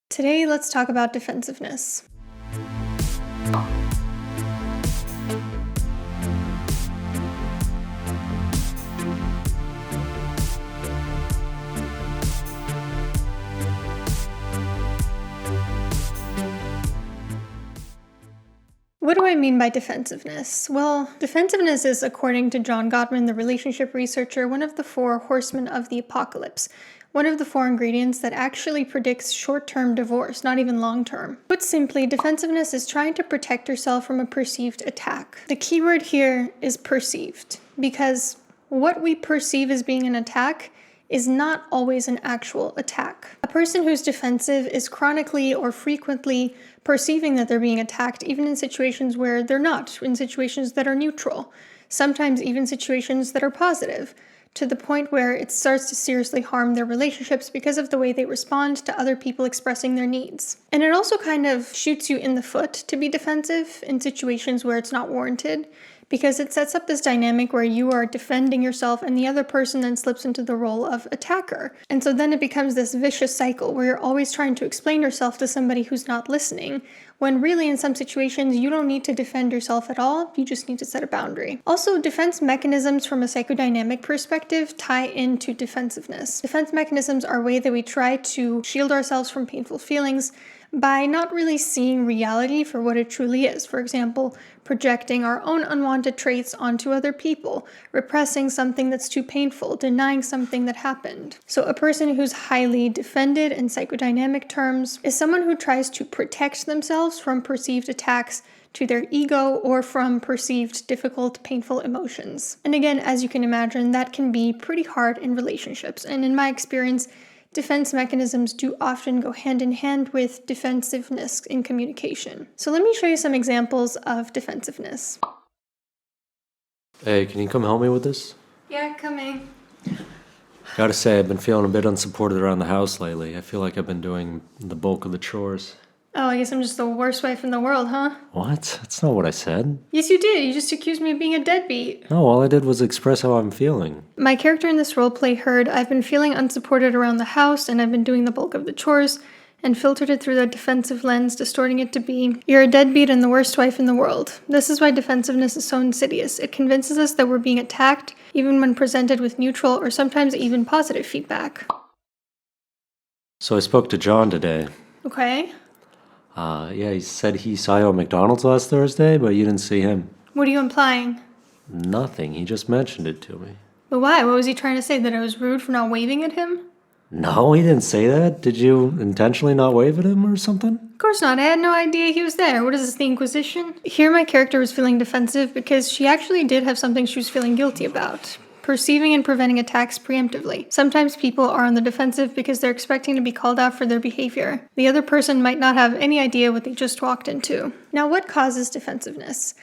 Today, let's talk about defensiveness. What do I mean by defensiveness? Well, defensiveness is, according to John Gottman, the relationship researcher, one of the four horsemen of the apocalypse, one of the four ingredients that actually predicts short-term divorce, not even long-term. Put simply, defensiveness is trying to protect yourself from a perceived attack. The key word here is perceived, because what we perceive as being an attack is not always an actual attack. A person who's defensive is chronically or frequently perceiving that they're being attacked, even in situations where they're not, in situations that are neutral, sometimes even situations that are positive, to the point where it starts to seriously harm their relationships because of the way they respond to other people expressing their needs. And it also kind of shoots you in the foot to be defensive in situations where it's not warranted, because it sets up this dynamic where you are defending yourself and the other person then slips into the role of attacker. And so then it becomes this vicious cycle where you're always trying to explain yourself to somebody who's not listening, when really in some situations you don't need to defend yourself at all, you just need to set a boundary. Also, defense mechanisms from a psychodynamic perspective tie into defensiveness. Defense mechanisms are a way that we try to shield ourselves from painful feelings by not really seeing reality for what it truly is. For example, projecting our own unwanted traits onto other people, repressing something that's too painful, denying something that happened. So a person who's highly defended in psychodynamic terms is someone who tries to protect themselves from perceived attacks to their ego or from perceived difficult, painful emotions. And again, as you can imagine, that can be pretty hard in relationships. And in my experience, defense mechanisms do often go hand in hand with defensiveness in communication. So let me show you some examples of defensiveness. Hey, can you come help me with this? Yeah, coming. Gotta say, I've been feeling a bit unsupported around the house lately. I feel like I've been doing the bulk of the chores. Oh, I guess I'm just the worst wife in the world, huh? What? That's not what I said. Yes, you did. You just accused me of being a deadbeat. No, all I did was express how I'm feeling. My character in this roleplay heard I've been feeling unsupported around the house and I've been doing the bulk of the chores, and filtered it through the defensive lens, distorting it to be, you're a deadbeat and the worst wife in the world. This is why defensiveness is so insidious. It convinces us that we're being attacked, even when presented with neutral or sometimes even positive feedback. So I spoke to John today. Okay. Yeah, he said he saw you at McDonald's last Thursday, but you didn't see him. What are you implying? Nothing, he just mentioned it to me. But why? What was he trying to say? That I was rude for not waving at him? No, he didn't say that. Did you intentionally not wave at him or something? Of course not. I had no idea he was there. What is this, the Inquisition? Here my character was feeling defensive because she actually did have something she was feeling guilty about. Perceiving and preventing attacks preemptively. Sometimes people are on the defensive because they're expecting to be called out for their behavior. The other person might not have any idea what they just walked into. Now, what causes defensiveness?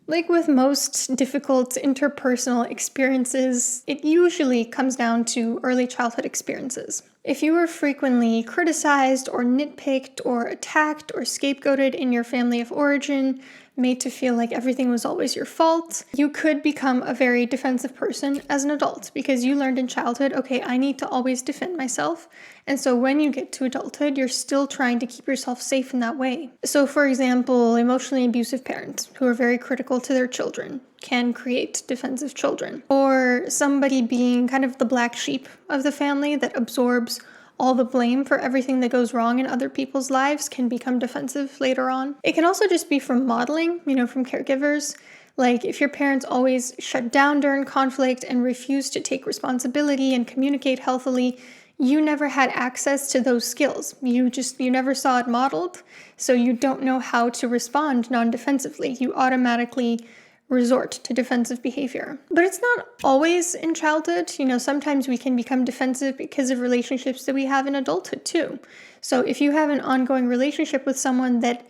Like with most difficult interpersonal experiences, it usually comes down to early childhood experiences. If you were frequently criticized or nitpicked or attacked or scapegoated in your family of origin, made to feel like everything was always your fault, you could become a very defensive person as an adult because you learned in childhood, okay, I need to always defend myself. And so when you get to adulthood, you're still trying to keep yourself safe in that way. So for example, emotionally abusive parents who are very critical to their children can create defensive children. Or somebody being kind of the black sheep of the family that absorbs all the blame for everything that goes wrong in other people's lives can become defensive later on. It can also just be from modeling, from caregivers. Like if your parents always shut down during conflict and refuse to take responsibility and communicate healthily, you never had access to those skills. You never saw it modeled, so you don't know how to respond non-defensively. You automatically resort to defensive behavior. But it's not always in childhood. Sometimes we can become defensive because of relationships that we have in adulthood too. So if you have an ongoing relationship with someone that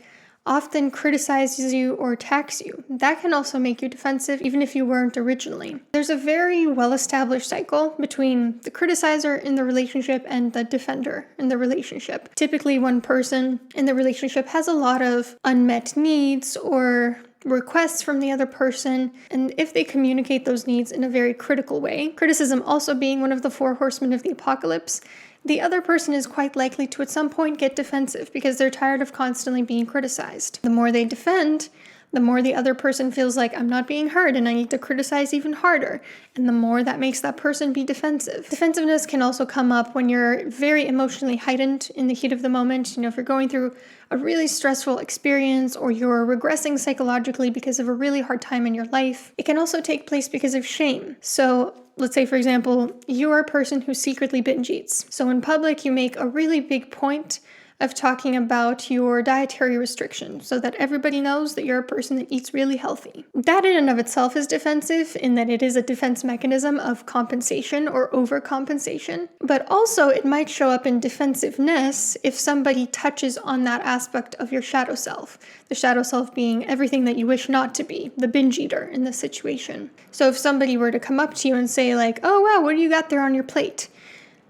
often criticizes you or attacks you, that can also make you defensive even if you weren't originally. There's a very well-established cycle between the criticizer in the relationship and the defender in the relationship. Typically, one person in the relationship has a lot of unmet needs or requests from the other person, and if they communicate those needs in a very critical way, criticism also being one of the four horsemen of the apocalypse, the other person is quite likely to at some point get defensive because they're tired of constantly being criticized. The more they defend, the more the other person feels like I'm not being heard and I need to criticize even harder. And the more that makes that person be defensive. Defensiveness can also come up when you're very emotionally heightened in the heat of the moment. If you're going through a really stressful experience or you're regressing psychologically because of a really hard time in your life. It can also take place because of shame. So let's say, for example, you're a person who secretly binge eats. So in public, you make a really big point of talking about your dietary restriction so that everybody knows that you're a person that eats really healthy. That in and of itself is defensive in that it is a defense mechanism of compensation or overcompensation. But also it might show up in defensiveness if somebody touches on that aspect of your shadow self. The shadow self being everything that you wish not to be, the binge eater in this situation. So if somebody were to come up to you and say like, oh wow, what do you got there on your plate?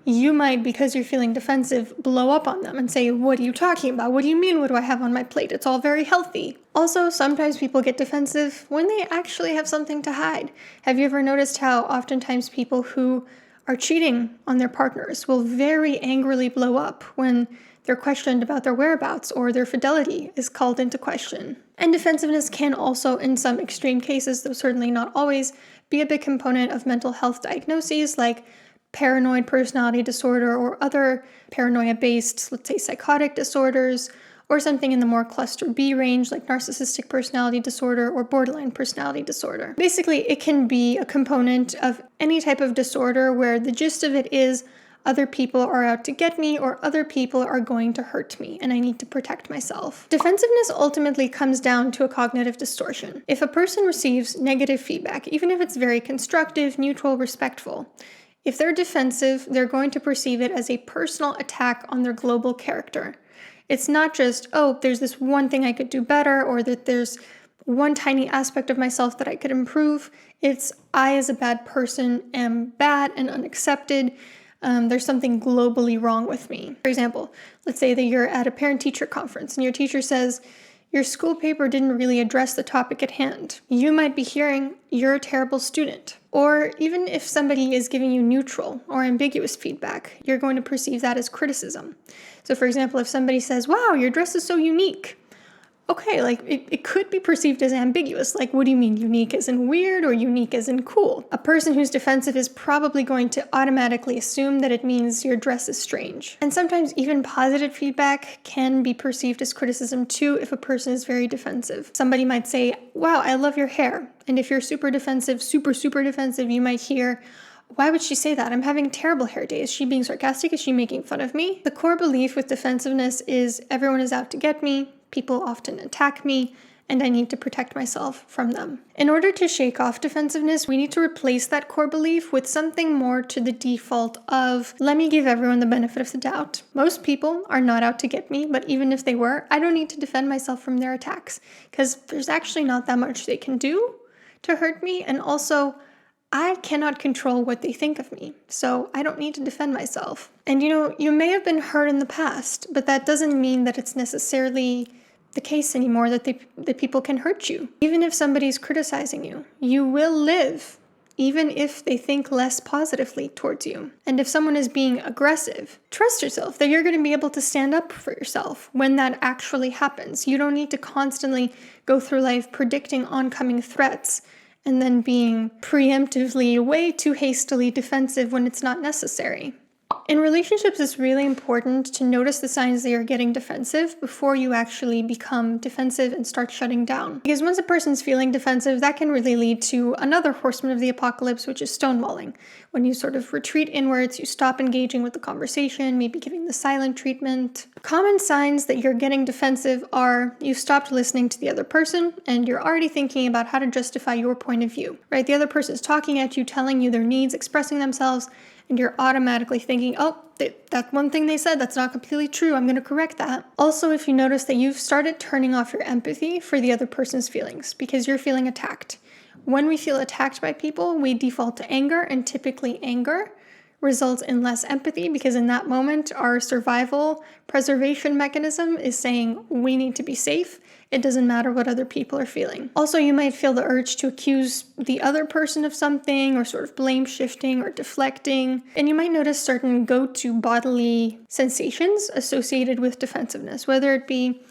You might, because you're feeling defensive, blow up on them and say, what are you talking about? What do you mean, what do I have on my plate? It's all very healthy. Also, sometimes people get defensive when they actually have something to hide. Have you ever noticed how oftentimes people who are cheating on their partners will very angrily blow up when they're questioned about their whereabouts or their fidelity is called into question? And defensiveness can also, in some extreme cases, though certainly not always, be a big component of mental health diagnoses like paranoid personality disorder or other paranoia-based, let's say, psychotic disorders, or something in the more cluster B range like narcissistic personality disorder or borderline personality disorder. Basically, it can be a component of any type of disorder where the gist of it is other people are out to get me or other people are going to hurt me and I need to protect myself. Defensiveness ultimately comes down to a cognitive distortion. If a person receives negative feedback, even if it's very constructive, neutral, respectful, if they're defensive, they're going to perceive it as a personal attack on their global character. It's not just, oh, there's this one thing I could do better or that there's one tiny aspect of myself that I could improve. It's I as a bad person am bad and unaccepted. There's something globally wrong with me. For example, let's say that you're at a parent-teacher conference and your teacher says, your school paper didn't really address the topic at hand. You might be hearing, you're a terrible student. Or even if somebody is giving you neutral or ambiguous feedback, you're going to perceive that as criticism. So for example, if somebody says, wow, your dress is so unique. Okay, like it could be perceived as ambiguous. Like, what do you mean unique as in weird or unique as in cool? A person who's defensive is probably going to automatically assume that it means your dress is strange. And sometimes even positive feedback can be perceived as criticism too if a person is very defensive. Somebody might say, wow, I love your hair. And if you're super defensive, super defensive, you might hear, why would she say that? I'm having a terrible hair day. Is she being sarcastic? Is she making fun of me? The core belief with defensiveness is everyone is out to get me. People often attack me, and I need to protect myself from them. In order to shake off defensiveness, we need to replace that core belief with something more to the default of, let me give everyone the benefit of the doubt. Most people are not out to get me, but even if they were, I don't need to defend myself from their attacks, because there's actually not that much they can do to hurt me, and also, I cannot control what they think of me, so I don't need to defend myself. And you may have been hurt in the past, but that doesn't mean that it's necessarily the case anymore that people can hurt you. Even if somebody's criticizing you, you will live, even if they think less positively towards you. And if someone is being aggressive, trust yourself that you're going to be able to stand up for yourself when that actually happens. You don't need to constantly go through life predicting oncoming threats and then being preemptively way too hastily defensive when it's not necessary. In relationships, it's really important to notice the signs that you're getting defensive before you actually become defensive and start shutting down. Because once a person's feeling defensive, that can really lead to another horseman of the apocalypse, which is stonewalling. When you sort of retreat inwards, you stop engaging with the conversation, maybe giving the silent treatment. Common signs that you're getting defensive are you stopped listening to the other person and you're already thinking about how to justify your point of view, right? The other person is talking at you, telling you their needs, expressing themselves, and you're automatically thinking, oh, that one thing they said, that's not completely true. I'm going to correct that. Also, if you notice that you've started turning off your empathy for the other person's feelings because you're feeling attacked. When we feel attacked by people, we default to anger, and typically anger results in less empathy because in that moment, our survival preservation mechanism is saying we need to be safe. It doesn't matter what other people are feeling. Also, you might feel the urge to accuse the other person of something or sort of blame shifting or deflecting. And you might notice certain go-to bodily sensations associated with defensiveness, whether it be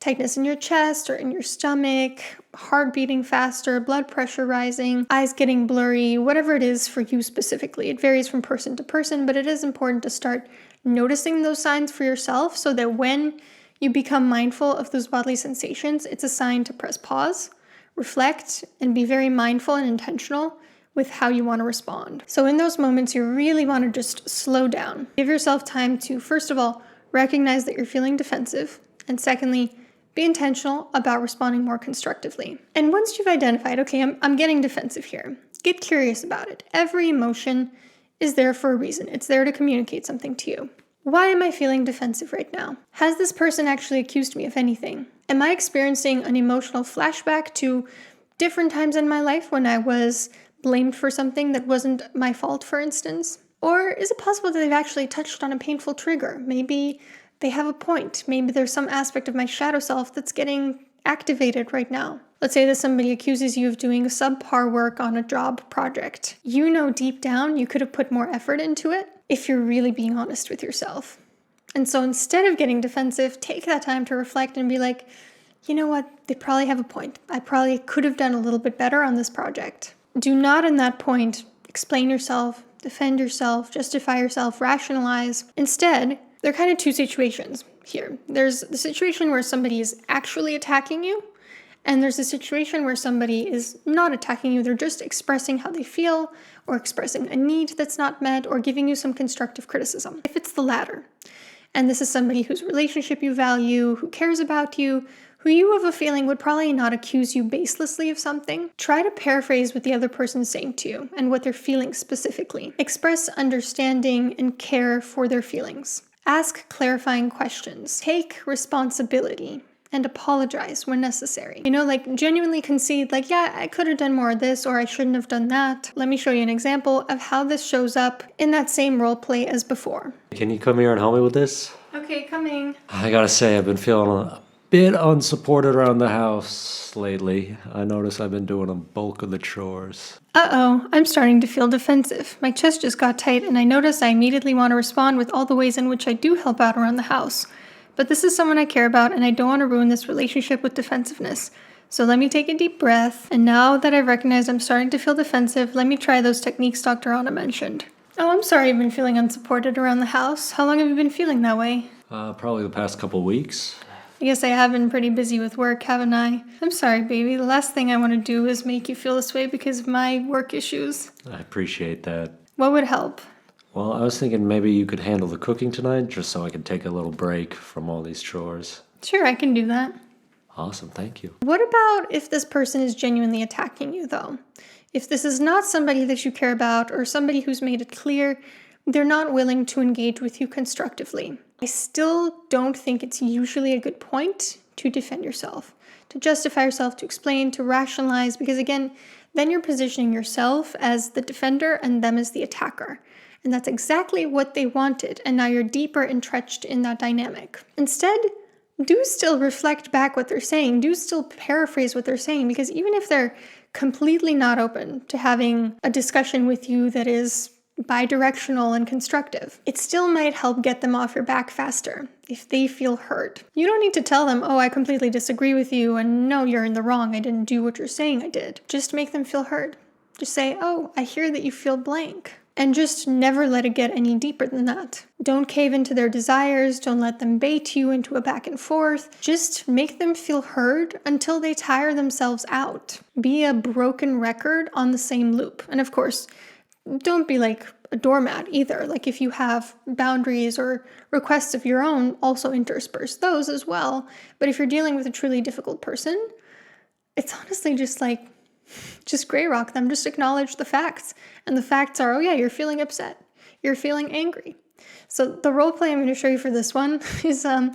tightness in your chest or in your stomach, heart beating faster, blood pressure rising, eyes getting blurry, whatever it is for you specifically. It varies from person to person, but it is important to start noticing those signs for yourself so that when you become mindful of those bodily sensations, it's a sign to press pause, reflect, and be very mindful and intentional with how you want to respond. So in those moments, you really want to just slow down. Give yourself time to, first of all, recognize that you're feeling defensive, and secondly, be intentional about responding more constructively. And once you've identified, okay, I'm getting defensive here, get curious about it. Every emotion is there for a reason. It's there to communicate something to you. Why am I feeling defensive right now? Has this person actually accused me of anything? Am I experiencing an emotional flashback to different times in my life when I was blamed for something that wasn't my fault, for instance? Or is it possible that they've actually touched on a painful trigger? Maybe they have a point. Maybe there's some aspect of my shadow self that's getting activated right now. Let's say that somebody accuses you of doing subpar work on a job project. You know deep down you could have put more effort into it if you're really being honest with yourself. And so instead of getting defensive, take that time to reflect and be like, you know what, they probably have a point. I probably could have done a little bit better on this project. Do not in that point explain yourself, defend yourself, justify yourself, rationalize. Instead, there are kind of two situations here. There's the situation where somebody is actually attacking you, and there's a situation where somebody is not attacking you. They're just expressing how they feel or expressing a need that's not met or giving you some constructive criticism. If it's the latter, and this is somebody whose relationship you value, who cares about you, who you have a feeling would probably not accuse you baselessly of something, try to paraphrase what the other person is saying to you and what they're feeling specifically. Express understanding and care for their feelings. Ask clarifying questions. Take responsibility and apologize when necessary. Genuinely concede, yeah, I could have done more of this or I shouldn't have done that. Let me show you an example of how this shows up in that same role play as before. Can you come here and help me with this? Okay, coming. I gotta say, I've been feeling a bit unsupported around the house lately. I notice I've been doing a bulk of the chores. Uh-oh, I'm starting to feel defensive. My chest just got tight and I notice I immediately want to respond with all the ways in which I do help out around the house. But this is someone I care about and I don't want to ruin this relationship with defensiveness. So let me take a deep breath. And now that I've recognized I'm starting to feel defensive, let me try those techniques Dr. Anna mentioned. Oh, I'm sorry you've been feeling unsupported around the house. How long have you been feeling that way? Probably the past couple weeks. I guess I have been pretty busy with work, haven't I? I'm sorry, baby. The last thing I want to do is make you feel this way because of my work issues. I appreciate that. What would help? Well, I was thinking maybe you could handle the cooking tonight just so I could take a little break from all these chores. Sure, I can do that. Awesome, thank you. What about if this person is genuinely attacking you, though? If this is not somebody that you care about or somebody who's made it clear they're not willing to engage with you constructively, I still don't think it's usually a good point to defend yourself, to justify yourself, to explain, to rationalize, because again, then you're positioning yourself as the defender and them as the attacker. And that's exactly what they wanted, and now you're deeper entrenched in that dynamic. Instead, do still reflect back what they're saying, do still paraphrase what they're saying, because even if they're completely not open to having a discussion with you that is bi-directional and constructive, it still might help get them off your back faster if they feel hurt. You don't need to tell them, oh, I completely disagree with you, and no, you're in the wrong, I didn't do what you're saying I did. Just make them feel heard. Just say, oh, I hear that you feel blank. And just never let it get any deeper than that. Don't cave into their desires, don't let them bait you into a back and forth. Just make them feel heard until they tire themselves out. Be a broken record on the same loop. And of course, don't be like a doormat either. Like if you have boundaries or requests of your own, also intersperse those as well. But if you're dealing with a truly difficult person, it's honestly just gray rock them, just acknowledge the facts. And the facts are, oh yeah, you're feeling upset. You're feeling angry. So the role play I'm going to show you for this one is one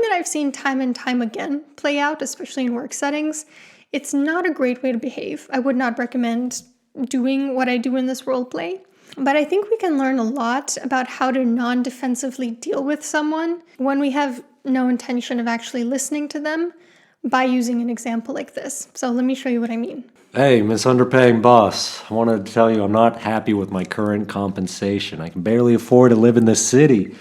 that I've seen time and time again play out, especially in work settings. It's not a great way to behave. I would not recommend doing what I do in this role play. But I think we can learn a lot about how to non-defensively deal with someone when we have no intention of actually listening to them by using an example like this. So let me show you what I mean. Hey, Miss Underpaying Boss, I wanted to tell you I'm not happy with my current compensation. I can barely afford to live in this city.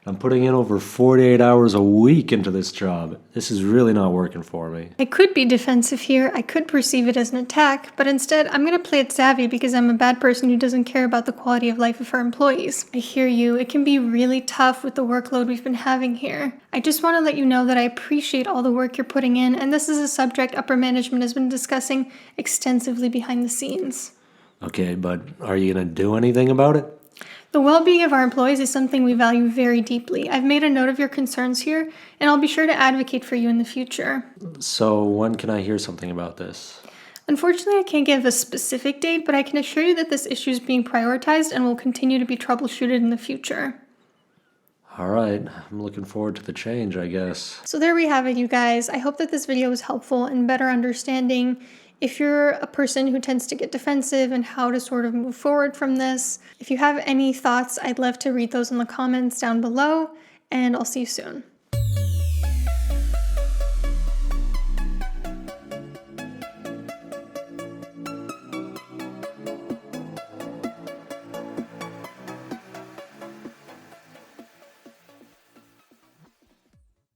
I'm putting in over 48 hours a week into this job. This is really not working for me. I could be defensive here, I could perceive it as an attack, but instead I'm going to play it savvy because I'm a bad person who doesn't care about the quality of life of her employees. I hear you, it can be really tough with the workload we've been having here. I just want to let you know that I appreciate all the work you're putting in, and this is a subject upper management has been discussing extensively behind the scenes. Okay, but are you gonna do anything about it? The well-being of our employees is something we value very deeply. I've made a note of your concerns here, and I'll be sure to advocate for you in the future. So when can I hear something about this? Unfortunately, I can't give a specific date, but I can assure you that this issue is being prioritized and will continue to be troubleshooted in the future. All right, I'm looking forward to the change, I guess. So there we have it, you guys. I hope that this video was helpful in better understanding if you're a person who tends to get defensive and how to sort of move forward from this. If you have any thoughts, I'd love to read those in the comments down below, and I'll see you soon.